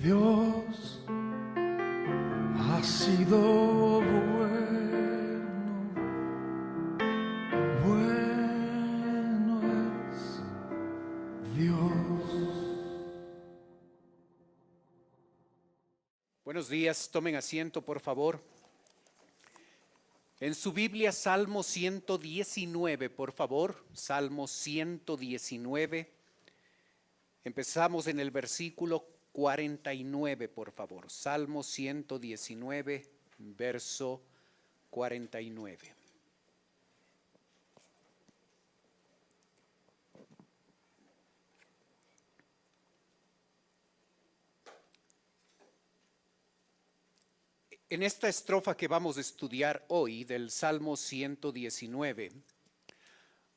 Dios ha sido bueno, bueno es Dios. Buenos días, tomen asiento por favor. En su Biblia, Salmo 119, por favor, Salmo 119. Empezamos en el versículo 49, por favor. Salmo 119, verso 49. En esta estrofa que vamos a estudiar hoy del Salmo 119,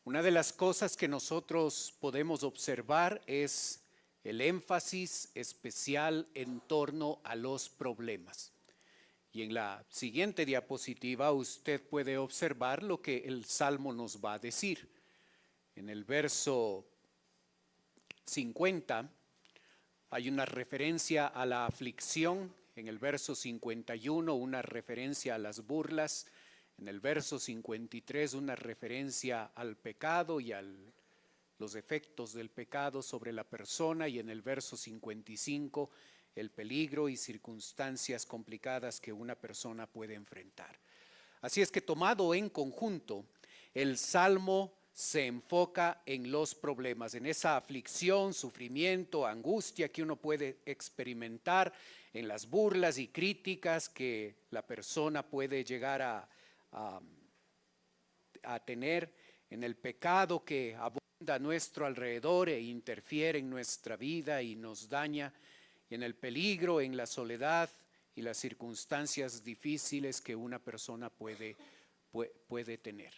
una de las cosas que nosotros podemos observar es el énfasis especial en torno a los problemas. Y en la siguiente diapositiva usted puede observar lo que el Salmo nos va a decir. En el verso 50 hay una referencia a la aflicción. En el verso 51 una referencia a las burlas, en el verso 53 una referencia al pecado y a los efectos del pecado sobre la persona, y en el verso 55 el peligro y circunstancias complicadas que una persona puede enfrentar. Así es que tomado en conjunto, el Salmo se enfoca en los problemas, en esa aflicción, sufrimiento, angustia que uno puede experimentar, en las burlas y críticas que la persona puede llegar a tener, en el pecado que abunda a nuestro alrededor e interfiere en nuestra vida y nos daña, y en el peligro, en la soledad y las circunstancias difíciles que una persona puede tener.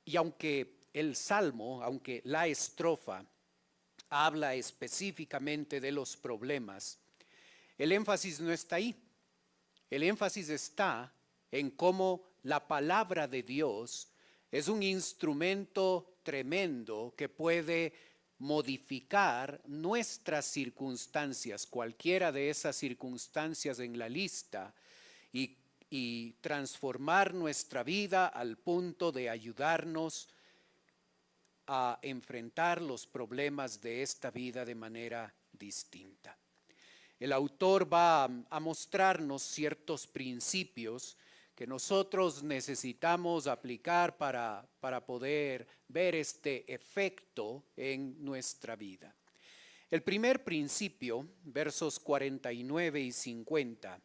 Y aunque el Salmo, aunque la estrofa habla específicamente de los problemas, el énfasis no está ahí. El énfasis está en cómo la palabra de Dios es un instrumento tremendo que puede modificar nuestras circunstancias, cualquiera de esas circunstancias en la lista, y transformar nuestra vida al punto de ayudarnos a enfrentar los problemas de esta vida de manera distinta. El autor va a mostrarnos ciertos principios que nosotros necesitamos aplicar para poder ver este efecto en nuestra vida. El primer principio, versos 49 y 50,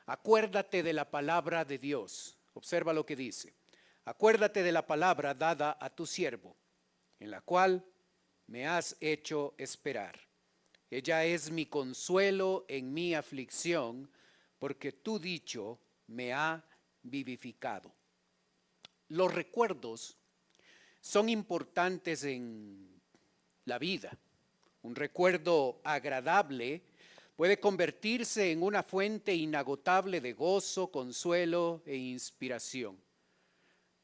acuérdate de la palabra de Dios. Observa lo que dice. Acuérdate de la palabra dada a tu siervo, en la cual me has hecho esperar. Ella es mi consuelo en mi aflicción, porque tu dicho me ha vivificado. Los recuerdos son importantes en la vida. Un recuerdo agradable puede convertirse en una fuente inagotable de gozo, consuelo e inspiración.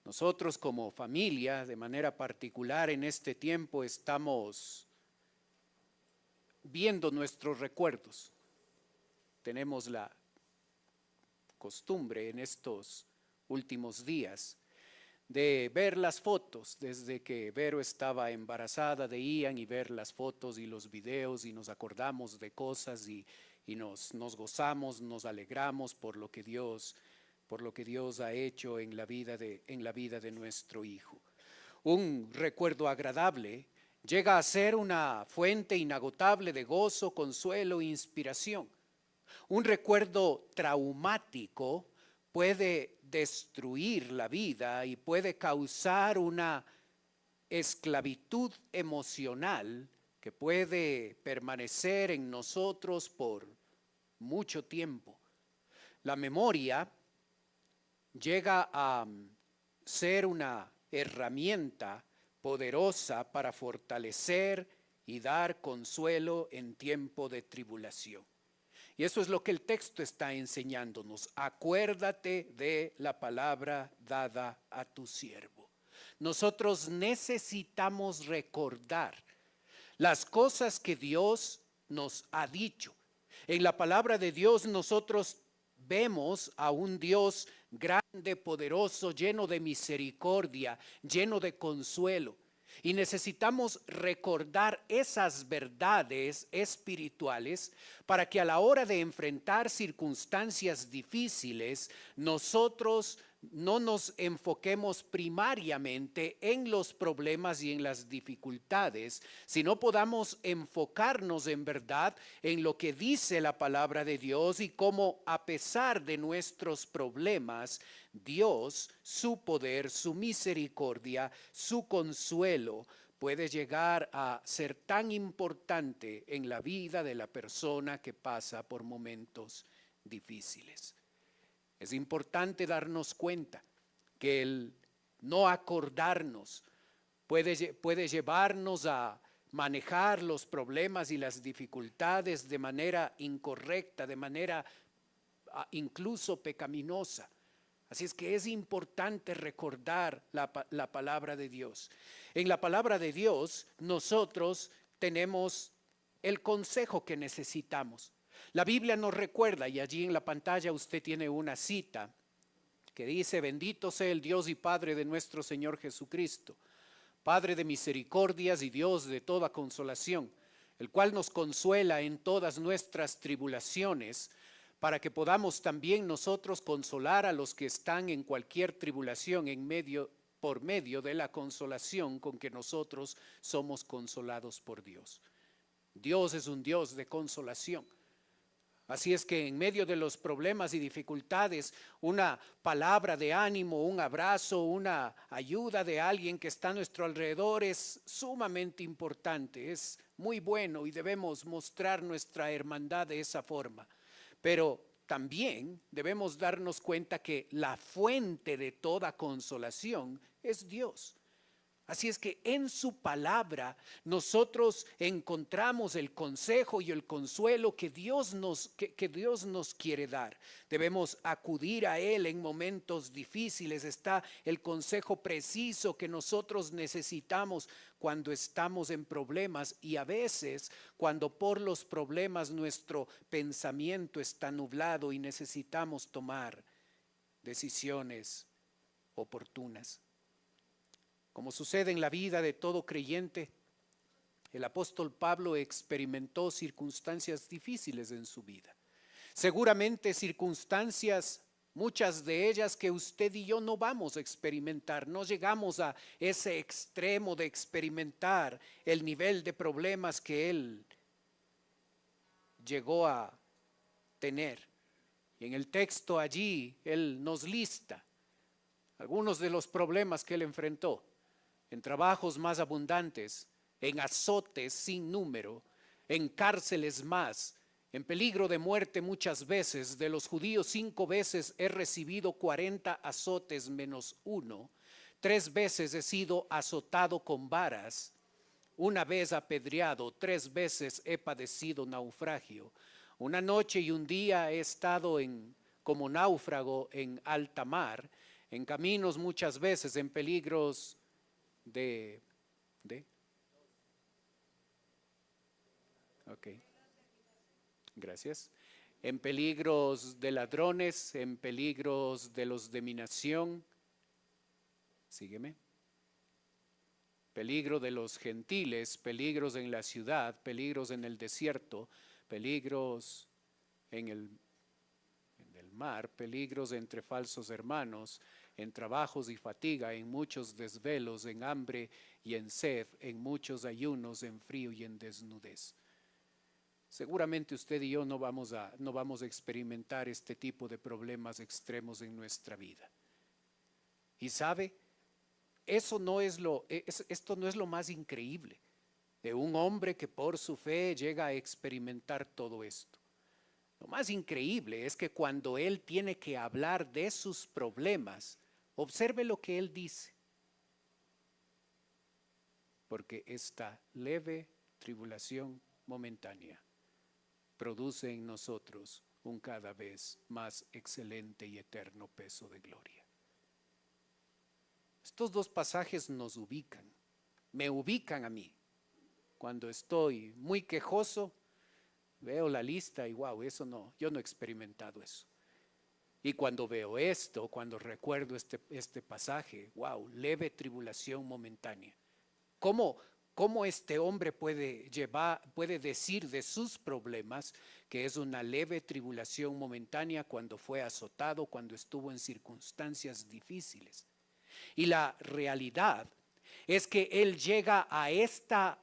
Nosotros como familia, de manera particular en este tiempo, estamos viendo nuestros recuerdos. Tenemos la costumbre en estos últimos días de ver las fotos, desde que Vero estaba embarazada de Ian, y ver las fotos y los videos, y nos acordamos de cosas y nos gozamos, nos alegramos por lo que Dios ha hecho en la vida de nuestro hijo. Un recuerdo agradable llega a ser una fuente inagotable de gozo, consuelo e inspiración. Un recuerdo traumático puede destruir la vida y puede causar una esclavitud emocional que puede permanecer en nosotros por mucho tiempo. La memoria llega a ser una herramienta poderosa para fortalecer y dar consuelo en tiempo de tribulación. Y eso es lo que el texto está enseñándonos. Acuérdate de la palabra dada a tu siervo. Nosotros necesitamos recordar las cosas que Dios nos ha dicho. En la palabra de Dios nosotros vemos a un Dios grande, poderoso, lleno de misericordia, lleno de consuelo. Y necesitamos recordar esas verdades espirituales para que a la hora de enfrentar circunstancias difíciles, nosotros no nos enfoquemos primariamente en los problemas y en las dificultades, sino podamos enfocarnos en verdad en lo que dice la palabra de Dios y cómo a pesar de nuestros problemas, Dios, su poder, su misericordia, su consuelo puede llegar a ser tan importante en la vida de la persona que pasa por momentos difíciles. Es importante darnos cuenta que el no acordarnos puede llevarnos a manejar los problemas y las dificultades de manera incorrecta, de manera incluso pecaminosa. Así es que es importante recordar la palabra de Dios. En la palabra de Dios nosotros tenemos el consejo que necesitamos. La Biblia nos recuerda, y allí en la pantalla usted tiene una cita que dice: bendito sea el Dios y Padre de nuestro Señor Jesucristo, Padre de misericordias y Dios de toda consolación, el cual nos consuela en todas nuestras tribulaciones, para que podamos también nosotros consolar a los que están en cualquier tribulación por medio de la consolación con que nosotros somos consolados por Dios. Dios es un Dios de consolación. Así es que en medio de los problemas y dificultades, una palabra de ánimo, un abrazo, una ayuda de alguien que está a nuestro alrededor es sumamente importante, es muy bueno y debemos mostrar nuestra hermandad de esa forma. Pero también debemos darnos cuenta que la fuente de toda consolación es Dios. Así es que en su palabra nosotros encontramos el consejo y el consuelo que Dios nos quiere dar. Debemos acudir a Él en momentos difíciles. Está el consejo preciso que nosotros necesitamos cuando estamos en problemas, y a veces cuando por los problemas nuestro pensamiento está nublado y necesitamos tomar decisiones oportunas. Como sucede en la vida de todo creyente, el apóstol Pablo experimentó circunstancias difíciles en su vida. Seguramente circunstancias, muchas de ellas que usted y yo no vamos a experimentar. No llegamos a ese extremo de experimentar el nivel de problemas que él llegó a tener. Y en el texto allí él nos lista algunos de los problemas que él enfrentó: en trabajos más abundantes, en azotes sin número, en cárceles más, en peligro de muerte muchas veces. De los judíos 5 veces he recibido 40 azotes menos 1, 3 veces he sido azotado con varas, 1 vez apedreado, 3 veces he padecido naufragio. Una noche y un día he estado como náufrago en alta mar, en caminos muchas veces, en peligros Ok, gracias. En peligros de ladrones, en peligros de los de mi nación. Sígueme. Peligro de los gentiles, peligros en la ciudad, peligros en el desierto, peligros en el mar, peligros entre falsos hermanos, en trabajos y fatiga, en muchos desvelos, en hambre y en sed, en muchos ayunos, en frío y en desnudez. Seguramente usted y yo no vamos a experimentar este tipo de problemas extremos en nuestra vida. Y sabe, esto no es lo más increíble de un hombre que por su fe llega a experimentar todo esto. Lo más increíble es que cuando él tiene que hablar de sus problemas, observe lo que él dice: porque esta leve tribulación momentánea produce en nosotros un cada vez más excelente y eterno peso de gloria. Estos dos pasajes nos ubican, me ubican a mí, cuando estoy muy quejoso, veo la lista y wow, eso no, yo no he experimentado eso. Y cuando veo esto, cuando recuerdo este pasaje, wow, leve tribulación momentánea. ¿Cómo este hombre puede decir de sus problemas que es una leve tribulación momentánea cuando fue azotado, cuando estuvo en circunstancias difíciles? Y la realidad es que él llega a esta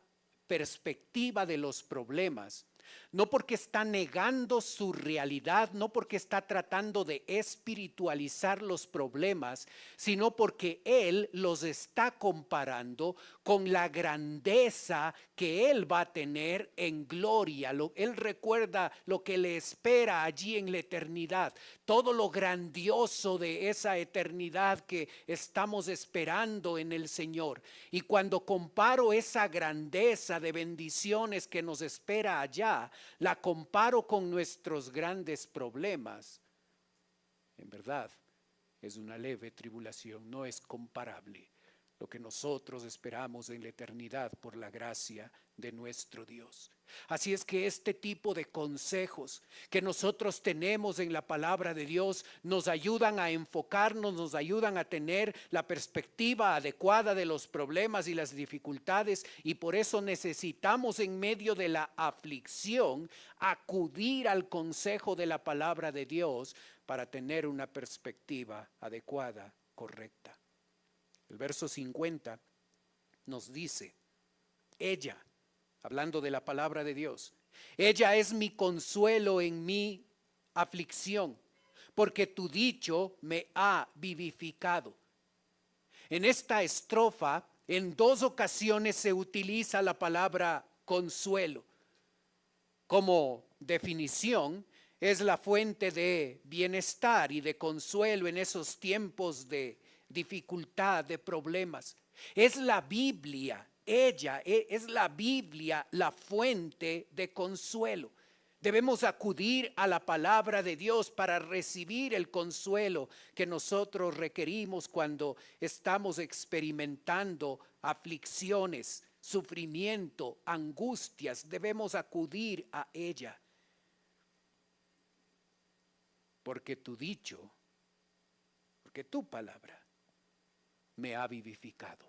perspectiva de los problemas, no porque está negando su realidad, no porque está tratando de espiritualizar los problemas, sino porque él los está comparando con la grandeza que él va a tener en gloria. Él recuerda lo que le espera allí en la eternidad, todo lo grandioso de esa eternidad que estamos esperando en el Señor. Y cuando comparo esa grandeza de bendiciones que nos espera allá, la comparo con nuestros grandes problemas, en verdad es una leve tribulación, no es comparable lo que nosotros esperamos en la eternidad por la gracia de nuestro Dios. Así es que este tipo de consejos que nosotros tenemos en la palabra de Dios nos ayudan a enfocarnos, nos ayudan a tener la perspectiva adecuada de los problemas y las dificultades, y por eso necesitamos en medio de la aflicción acudir al consejo de la palabra de Dios para tener una perspectiva adecuada, correcta. El verso 50 nos dice, ella, hablando de la palabra de Dios, ella es mi consuelo en mi aflicción, porque tu dicho me ha vivificado. En esta estrofa, en 2 ocasiones se utiliza la palabra consuelo. Como definición, es la fuente de bienestar y de consuelo en esos tiempos de dificultad, de problemas. Es la Biblia, ella es la Biblia, la fuente de consuelo. Debemos acudir a la palabra de Dios para recibir el consuelo que nosotros requerimos cuando estamos experimentando aflicciones, sufrimiento, angustias. Debemos acudir a ella. Porque tu dicho, porque tu palabra me ha vivificado.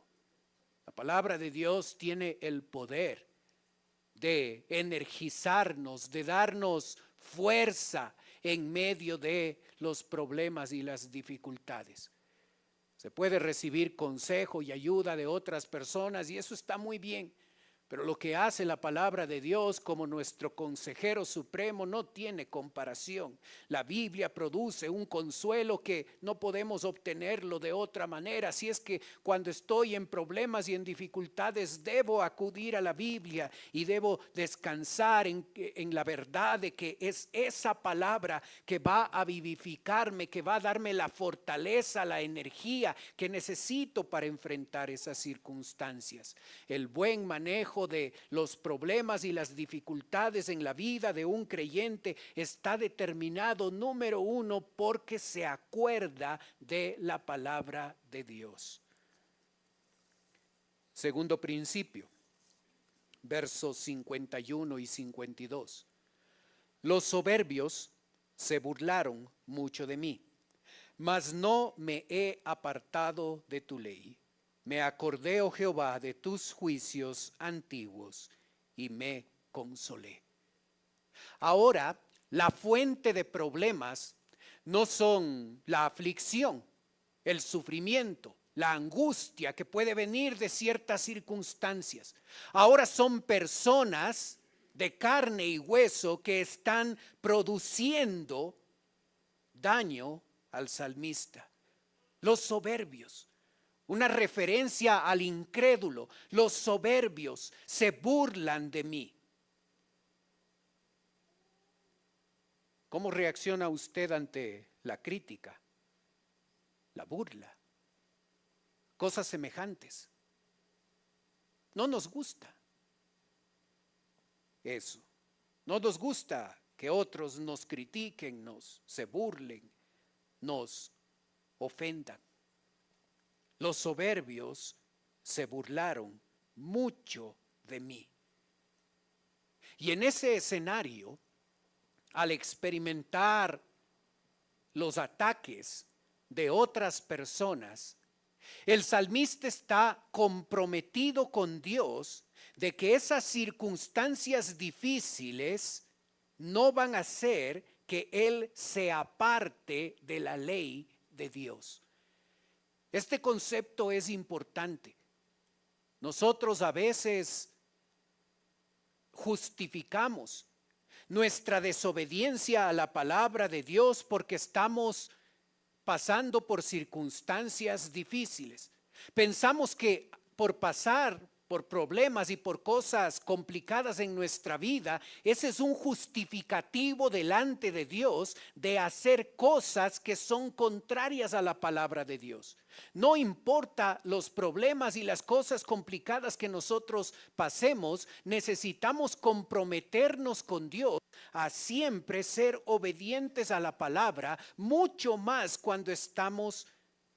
La palabra de Dios tiene el poder de energizarnos, de darnos fuerza en medio de los problemas y las dificultades. Se puede recibir consejo y ayuda de otras personas y eso está muy bien. Pero lo que hace la palabra de Dios como nuestro consejero supremo no tiene comparación. La Biblia produce un consuelo que no podemos obtenerlo de otra manera. Así es que cuando estoy en problemas y en dificultades, debo acudir a la Biblia y debo descansar en la verdad de que es esa palabra que va a vivificarme, que va a darme la fortaleza, la energía que necesito para enfrentar esas circunstancias. El buen manejo de los problemas y las dificultades en la vida de un creyente está determinado, número 1, porque se acuerda de la palabra de Dios. Segundo principio, versos 51 y 52. Los soberbios se burlaron mucho de mí, mas no me he apartado de tu ley. Me acordé, oh Jehová, de tus juicios antiguos y me consolé. Ahora, la fuente de problemas no son la aflicción, el sufrimiento, la angustia que puede venir de ciertas circunstancias. Ahora son personas de carne y hueso que están produciendo daño al salmista. Los soberbios. Una referencia al incrédulo. Los soberbios se burlan de mí. ¿Cómo reacciona usted ante la crítica, la burla? Cosas semejantes. No nos gusta eso. No nos gusta que otros nos critiquen, se burlen, nos ofendan. Los soberbios se burlaron mucho de mí. Y en ese escenario, al experimentar los ataques de otras personas, el salmista está comprometido con Dios de que esas circunstancias difíciles no van a hacer que él se aparte de la ley de Dios. Este concepto es importante. Nosotros a veces justificamos nuestra desobediencia a la palabra de Dios porque estamos pasando por circunstancias difíciles. Pensamos que por pasar por problemas y por cosas complicadas en nuestra vida, ese es un justificativo delante de Dios de hacer cosas que son contrarias a la palabra de Dios. No importa los problemas y las cosas complicadas que nosotros pasemos, necesitamos comprometernos con Dios a siempre ser obedientes a la palabra, mucho más cuando estamos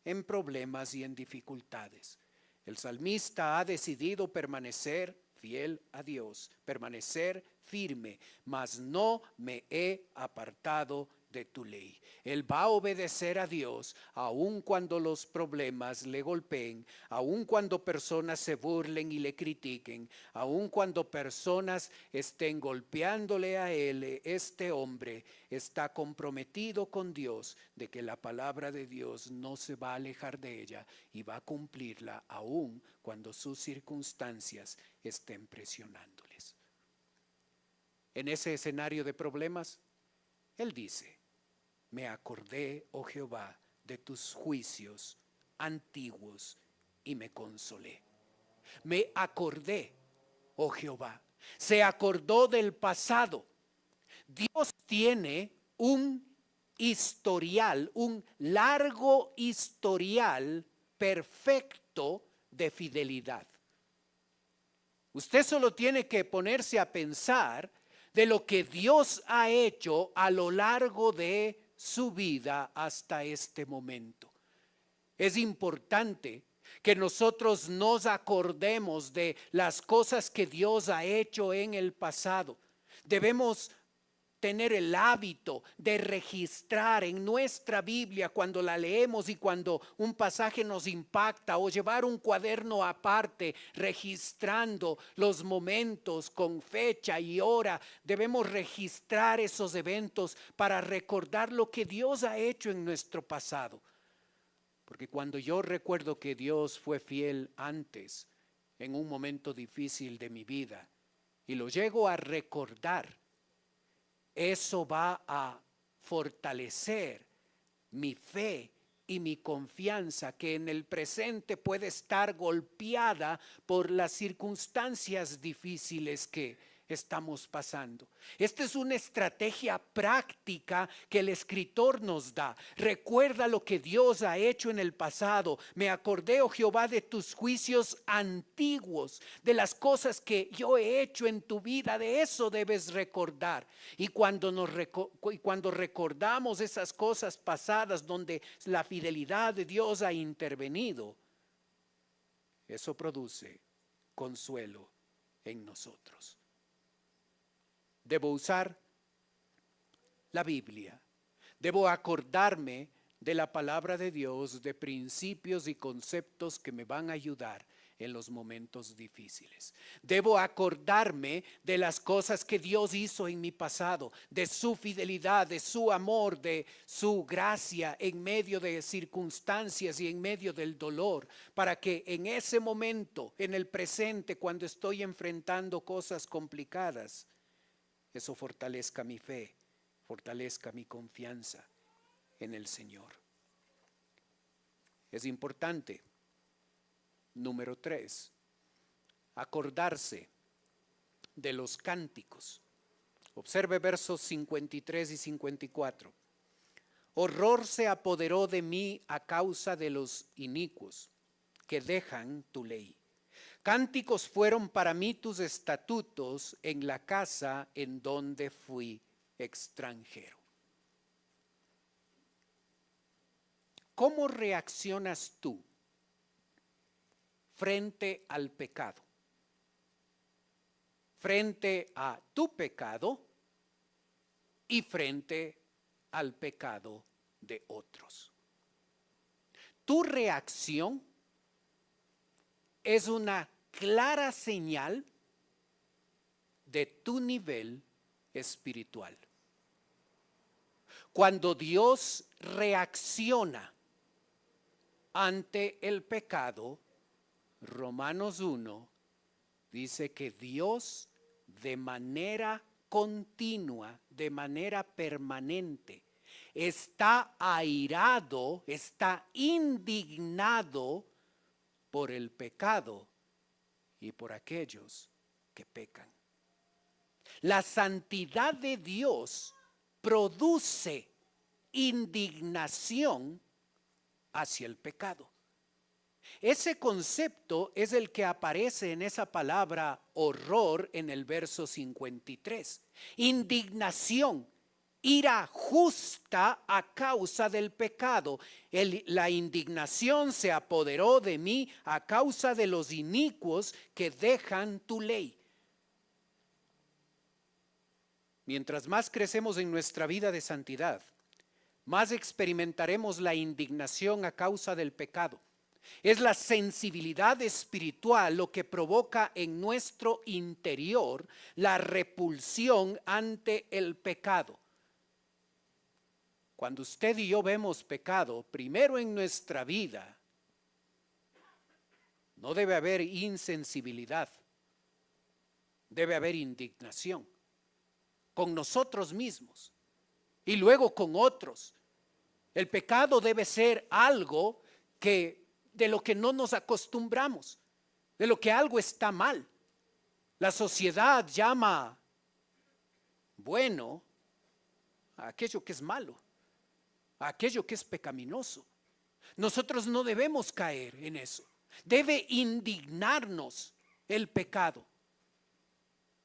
en problemas y en dificultades. El salmista ha decidido permanecer fiel a Dios, permanecer firme, mas no me he apartado de tu ley. Él va a obedecer a Dios aun cuando los problemas le golpeen, aun cuando personas se burlen y le critiquen, aun cuando personas estén golpeándole a él. Este hombre está comprometido con Dios de que la palabra de Dios no se va a alejar de ella y va a cumplirla aun cuando sus circunstancias estén presionándoles. En ese escenario de problemas, él dice: me acordé, oh Jehová, de tus juicios antiguos y me consolé. Me acordé, oh Jehová. Se acordó del pasado. Dios tiene un historial, un largo historial perfecto de fidelidad. Usted solo tiene que ponerse a pensar de lo que Dios ha hecho a lo largo de su vida hasta este momento. Es importante que nosotros nos acordemos de las cosas que Dios ha hecho en el pasado. Debemos tener el hábito de registrar en nuestra Biblia cuando la leemos y cuando un pasaje nos impacta, o llevar un cuaderno aparte registrando los momentos con fecha y hora. Debemos registrar esos eventos para recordar lo que Dios ha hecho en nuestro pasado. Porque cuando yo recuerdo que Dios fue fiel antes, en un momento difícil de mi vida, y lo llego a recordar, eso va a fortalecer mi fe y mi confianza, que en el presente puede estar golpeada por las circunstancias difíciles que estamos pasando. Esta es una estrategia práctica que el escritor nos da. Recuerda lo que Dios ha hecho en el pasado. Me acordé, oh Jehová, de tus juicios antiguos, de las cosas que yo he hecho en tu vida. De eso debes recordar. Y cuando recordamos esas cosas pasadas donde la fidelidad de Dios ha intervenido, eso produce consuelo en nosotros. Debo usar la Biblia. Debo acordarme de la palabra de Dios, de principios y conceptos que me van a ayudar en los momentos difíciles. Debo acordarme de las cosas que Dios hizo en mi pasado, de su fidelidad, de su amor, de su gracia en medio de circunstancias y en medio del dolor, para que en ese momento, en el presente, cuando estoy enfrentando cosas complicadas, eso fortalezca mi fe, fortalezca mi confianza en el Señor. Es importante, número 3, acordarse de los cánticos. Observe versos 53 y 54. Horror se apoderó de mí a causa de los inicuos que dejan tu ley. Cánticos fueron para mí tus estatutos en la casa en donde fui extranjero. ¿Cómo reaccionas tú frente al pecado? frente a tu pecado y frente al pecado de otros. Tu reacción es una clara señal de tu nivel espiritual. Cuando Dios reacciona ante el pecado, Romanos 1 dice que Dios de manera continua, de manera permanente, está airado, está indignado por el pecado y por aquellos que pecan. La santidad de Dios produce indignación hacia el pecado. Ese concepto es el que aparece en esa palabra horror en el verso 53. Indignación, ira justa a causa del pecado. La indignación se apoderó de mí a causa de los inicuos que dejan tu ley. Mientras más crecemos en nuestra vida de santidad, más experimentaremos la indignación a causa del pecado. Es la sensibilidad espiritual lo que provoca en nuestro interior la repulsión ante el pecado. Cuando usted y yo vemos pecado, primero en nuestra vida, no debe haber insensibilidad, debe haber indignación con nosotros mismos y luego con otros. El pecado debe ser algo de lo que no nos acostumbramos, de lo que algo está mal. La sociedad llama bueno a aquello que es malo, a aquello que es pecaminoso. Nosotros no debemos caer en eso. Debe indignarnos el pecado.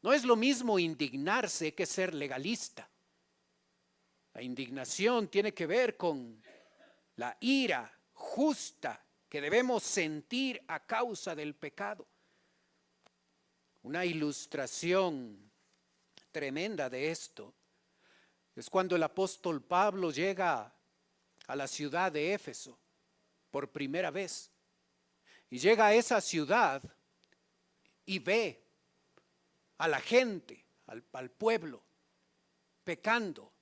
No es lo mismo indignarse que ser legalista. La indignación tiene que ver con la ira justa que debemos sentir a causa del pecado. Una ilustración tremenda de esto es cuando el apóstol Pablo llega a la ciudad de Éfeso por primera vez. Y llega a esa ciudad y ve a la gente, al pueblo, pecando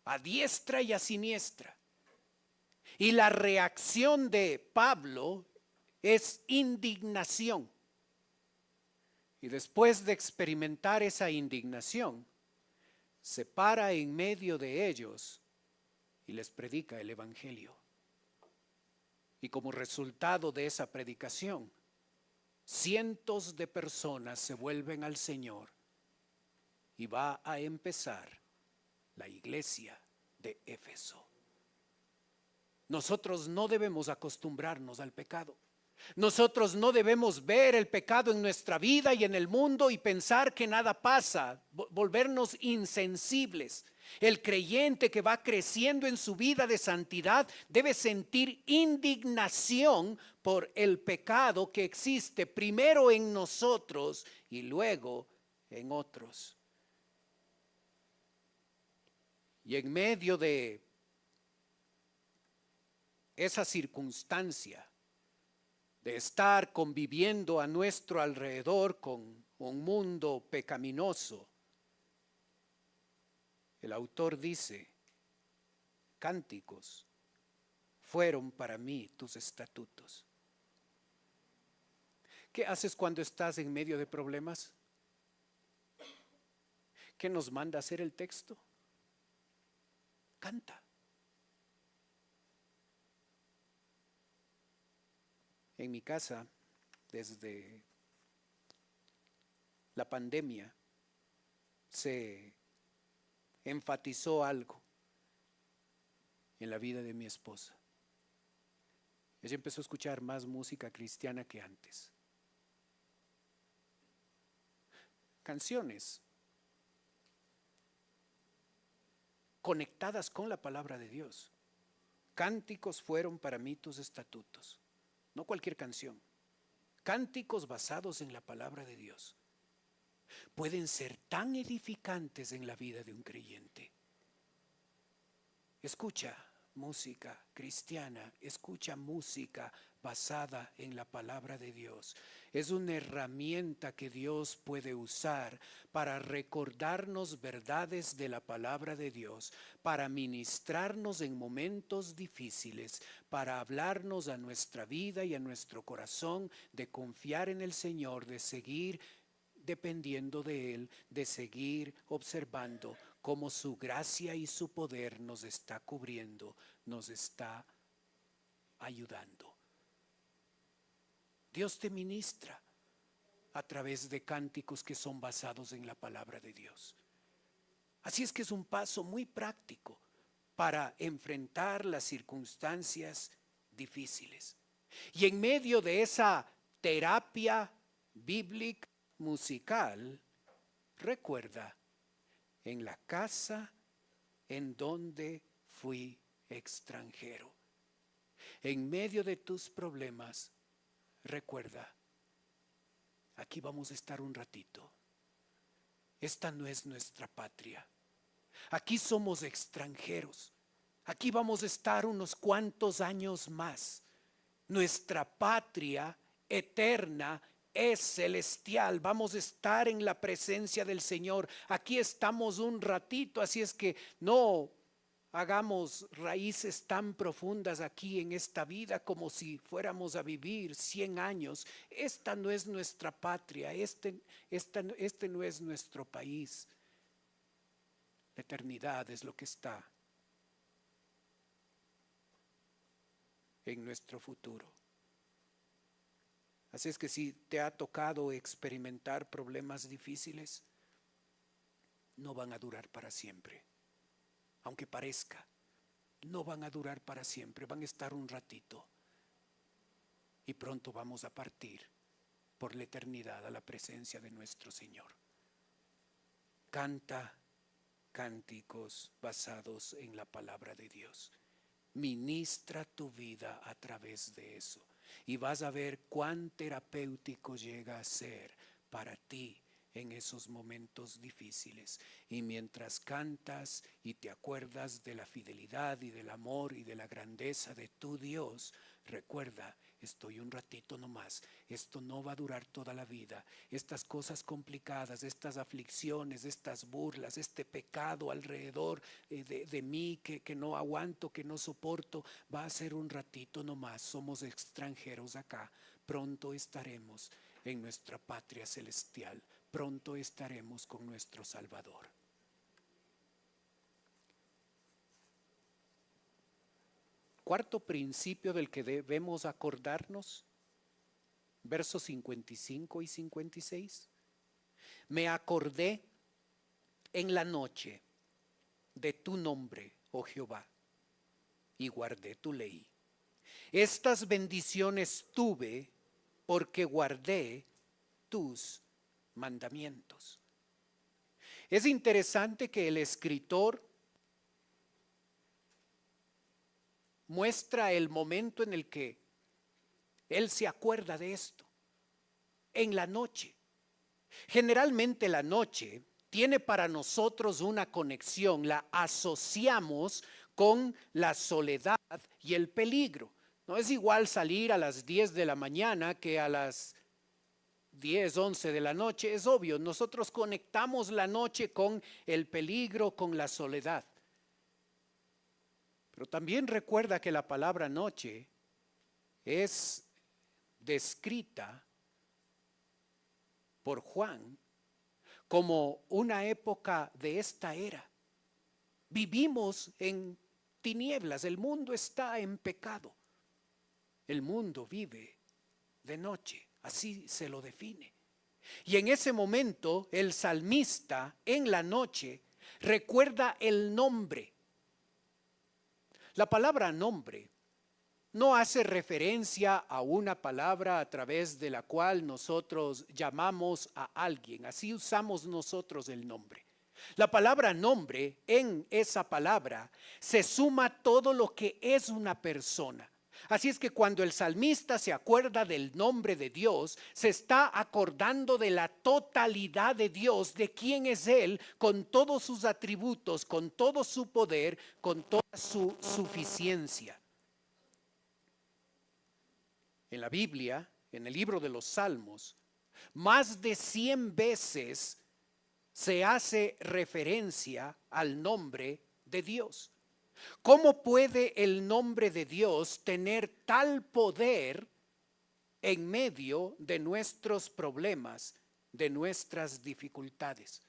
a diestra y a siniestra. Y la reacción de Pablo es indignación. Y después de experimentar esa indignación, se para en medio de ellos y les predica el evangelio. Y como resultado de esa predicación, cientos de personas se vuelven al Señor y va a empezar la iglesia de Éfeso. Nosotros no debemos acostumbrarnos al pecado. Nosotros no debemos ver el pecado en nuestra vida y en el mundo y pensar que nada pasa, volvernos insensibles. El creyente que va creciendo en su vida de santidad debe sentir indignación por el pecado que existe primero en nosotros y luego en otros. Y en medio de esa circunstancia de estar conviviendo a nuestro alrededor con un mundo pecaminoso, el autor dice: cánticos fueron para mí tus estatutos. ¿Qué haces cuando estás en medio de problemas? ¿Qué nos manda hacer el texto? Canta. En mi casa, desde la pandemia, se enfatizó algo en la vida de mi esposa. Ella empezó a escuchar más música cristiana que antes. Canciones conectadas con la palabra de Dios. Cánticos fueron para mí tus estatutos. No cualquier canción. Cánticos basados en la palabra de Dios. pueden ser tan edificantes en la vida de un creyente. Escucha música cristiana, escucha música basada en la palabra de Dios. Es una herramienta que Dios puede usar para recordarnos verdades de la palabra de Dios, para ministrarnos en momentos difíciles, para hablarnos a nuestra vida y a nuestro corazón de confiar en el Señor, de seguir dependiendo de Él, de seguir observando cómo su gracia y su poder nos está cubriendo, nos está ayudando. Dios te ministra a través de cánticos que son basados en la palabra de Dios. Así es que es un paso muy práctico para enfrentar las circunstancias difíciles. Y en medio de esa terapia bíblica musical, recuerda, en la casa en donde fui extranjero. En medio de tus problemas, recuerda, aquí vamos a estar un ratito. Esta no es nuestra patria. Aquí somos extranjeros. Aquí vamos a estar unos cuantos años más. Nuestra patria eterna es celestial. Vamos a estar en la presencia del Señor. Aquí estamos un ratito, así es que no hagamos raíces tan profundas aquí en esta vida como si fuéramos a vivir 100 años. Esta no es nuestra patria, este no es nuestro país. La eternidad es lo que está en nuestro futuro. Así es que si te ha tocado experimentar problemas difíciles, no van a durar para siempre. Aunque parezca, no van a durar para siempre, van a estar un ratito. Y pronto vamos a partir por la eternidad a la presencia de nuestro Señor. Canta cánticos basados en la palabra de Dios. Ministra tu vida a través de eso. Y vas a ver cuán terapéutico llega a ser para ti en esos momentos difíciles. Y mientras cantas y te acuerdas de la fidelidad y del amor y de la grandeza de tu Dios, recuerda, estoy un ratito nomás. Esto no va a durar toda la vida. Estas cosas complicadas, estas aflicciones, estas burlas, este pecado alrededor de mí que no aguanto, que no soporto, va a ser un ratito nomás. Somos extranjeros acá. Pronto estaremos en nuestra patria celestial. Pronto estaremos con nuestro Salvador. Cuarto principio del que debemos acordarnos, versos 55 y 56. Me acordé en la noche de tu nombre, oh Jehová, y guardé tu ley. Estas bendiciones tuve porque guardé tus mandamientos. Es interesante que el escritor muestra el momento en el que él se acuerda de esto, en la noche. Generalmente la noche tiene para nosotros una conexión, la asociamos con la soledad y el peligro. No es igual salir a las 10 de la mañana que a las 10, 11 de la noche, es obvio, nosotros conectamos la noche con el peligro, con la soledad. Pero también recuerda que la palabra noche es descrita por Juan como una época de esta era. Vivimos en tinieblas, el mundo está en pecado. El mundo vive de noche, así se lo define. Y en ese momento el salmista en la noche recuerda el nombre. La palabra nombre no hace referencia a una palabra a través de la cual nosotros llamamos a alguien. Así usamos nosotros el nombre. La palabra nombre, en esa palabra se suma todo lo que es una persona. Así es que cuando el salmista se acuerda del nombre de Dios, se está acordando de la totalidad de Dios, de quién es Él, con todos sus atributos, con todo su poder, con toda su suficiencia. En la Biblia, en el libro de los Salmos, más de 100 veces se hace referencia al nombre de Dios. ¿Cómo puede el nombre de Dios tener tal poder en medio de nuestros problemas, de nuestras dificultades?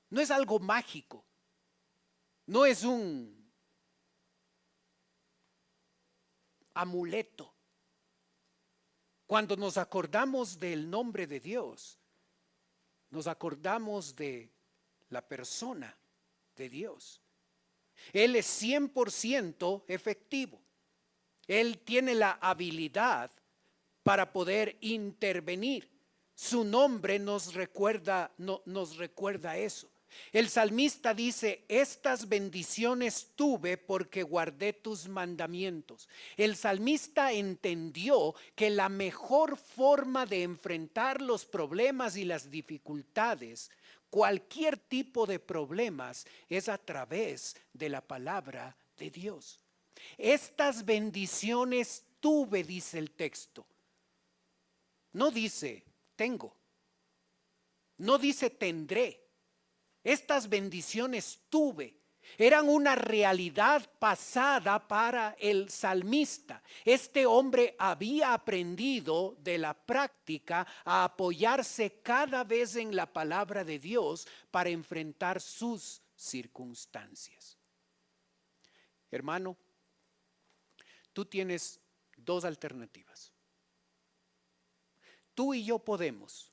No es algo mágico, no es un amuleto. Cuando nos acordamos del nombre de Dios, nos acordamos de la persona de Dios. Él es 100% efectivo. Él tiene la habilidad para poder intervenir. Su nombre nos recuerda eso. El salmista dice: estas bendiciones tuve porque guardé tus mandamientos. El salmista entendió que la mejor forma de enfrentar los problemas y las dificultades, cualquier tipo de problemas, es a través de la palabra de Dios. Estas bendiciones tuve, dice el texto. No dice tengo, no dice tendré. Estas bendiciones tuve. Eran una realidad pasada para el salmista. Este hombre había aprendido de la práctica a apoyarse cada vez en la palabra de Dios para enfrentar sus circunstancias. Hermano, tú tienes dos alternativas. Tú y yo podemos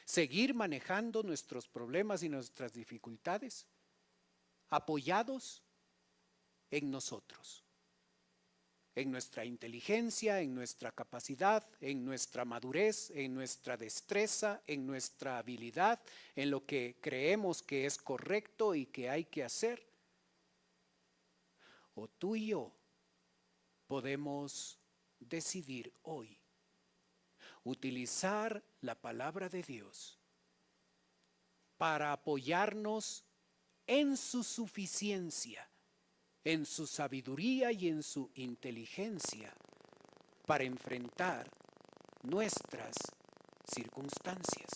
seguir manejando nuestros problemas y nuestras dificultades apoyados en nosotros, en nuestra inteligencia, en nuestra capacidad, en nuestra madurez, en nuestra destreza, en nuestra habilidad, en lo que creemos que es correcto y que hay que hacer. O tú y yo podemos decidir hoy utilizar la palabra de Dios para apoyarnos en su suficiencia, en su sabiduría y en su inteligencia para enfrentar nuestras circunstancias.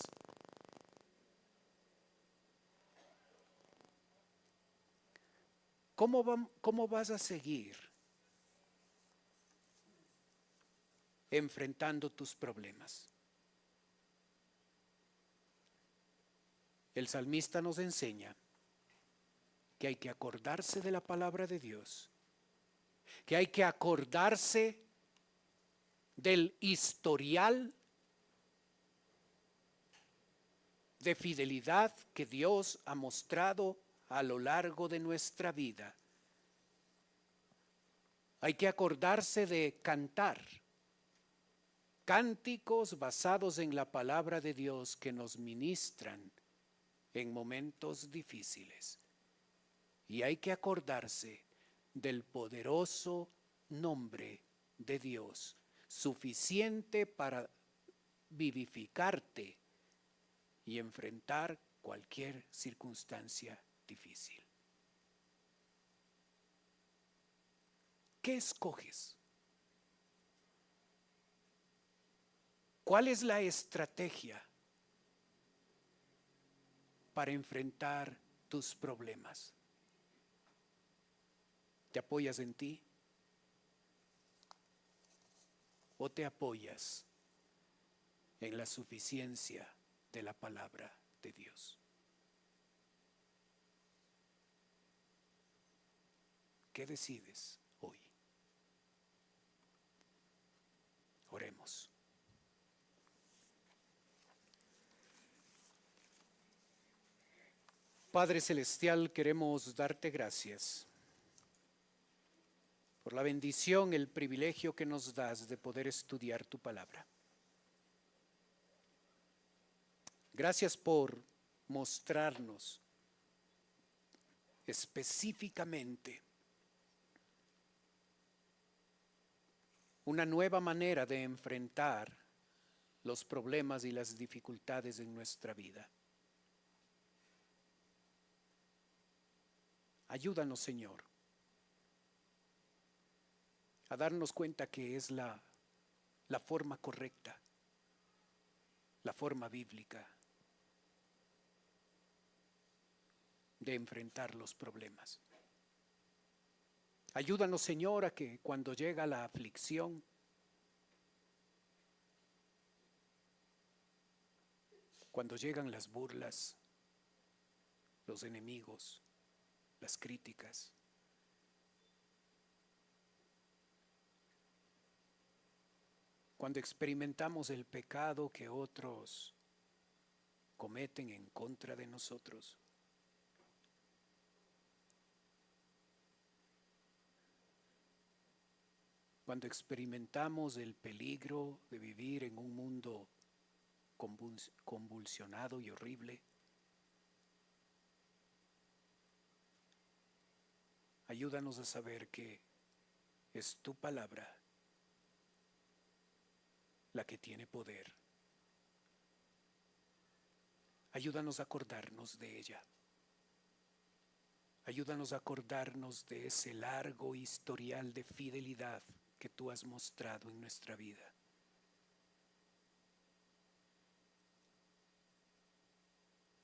¿Cómo vas a seguir enfrentando tus problemas? El salmista nos enseña que hay que acordarse de la palabra de Dios, que hay que acordarse del historial de fidelidad que Dios ha mostrado a lo largo de nuestra vida. Hay que acordarse de cantar cánticos basados en la palabra de Dios que nos ministran en momentos difíciles. Y hay que acordarse del poderoso nombre de Dios, suficiente para vivificarte y enfrentar cualquier circunstancia difícil. ¿Qué escoges? ¿Cuál es la estrategia para enfrentar tus problemas? ¿Te apoyas en ti? ¿O te apoyas en la suficiencia de la palabra de Dios? ¿Qué decides hoy? Oremos. Padre Celestial, queremos darte gracias por la bendición, el privilegio que nos das de poder estudiar tu palabra. Gracias por mostrarnos específicamente una nueva manera de enfrentar los problemas y las dificultades en nuestra vida. Ayúdanos, Señor, a darnos cuenta que es la forma correcta, la forma bíblica de enfrentar los problemas. Ayúdanos, Señor, a que cuando llega la aflicción, cuando llegan las burlas, los enemigos, las críticas, cuando experimentamos el pecado que otros cometen en contra de nosotros, cuando experimentamos el peligro de vivir en un mundo convulsionado y horrible, ayúdanos a saber que es tu palabra la que tiene poder. Ayúdanos a acordarnos de ella. Ayúdanos a acordarnos de ese largo historial de fidelidad que tú has mostrado en nuestra vida.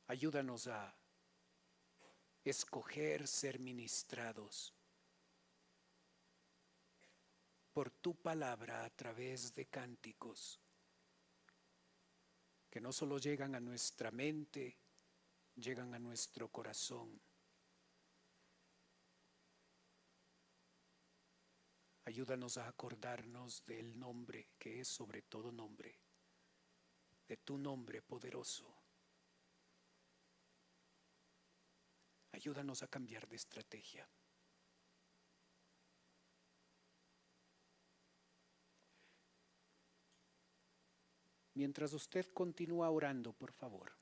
Ayúdanos a escoger ser ministrados por tu palabra a través de cánticos que no solo llegan a nuestra mente, llegan a nuestro corazón. Ayúdanos a acordarnos del nombre que es sobre todo nombre, de tu nombre poderoso. Ayúdanos a cambiar de estrategia. Mientras usted continúa orando, por favor.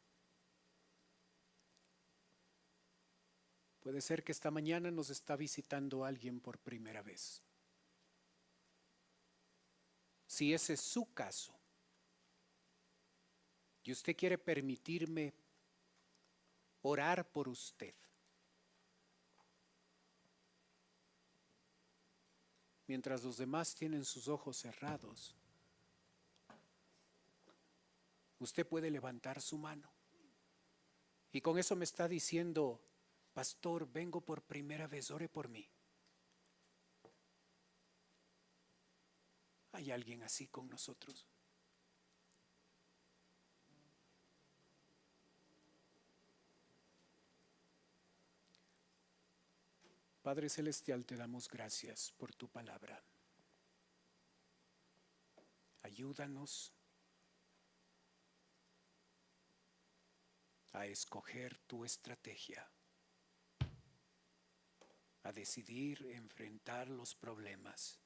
Puede ser que esta mañana nos está visitando alguien por primera vez. Si ese es su caso y usted quiere permitirme orar por usted, mientras los demás tienen sus ojos cerrados, usted puede levantar su mano. Y con eso me está diciendo: pastor, vengo por primera vez, ore por mí. ¿Hay alguien así con nosotros? Padre Celestial, te damos gracias por tu palabra. Ayúdanos a escoger tu estrategia, a decidir enfrentar los problemas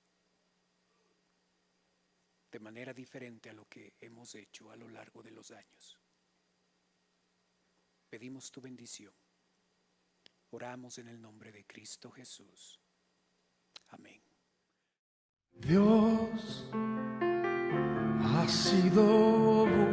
de manera diferente a lo que hemos hecho a lo largo de los años. Pedimos tu bendición. Oramos en el nombre de Cristo Jesús. Amén. Dios ha sido bueno.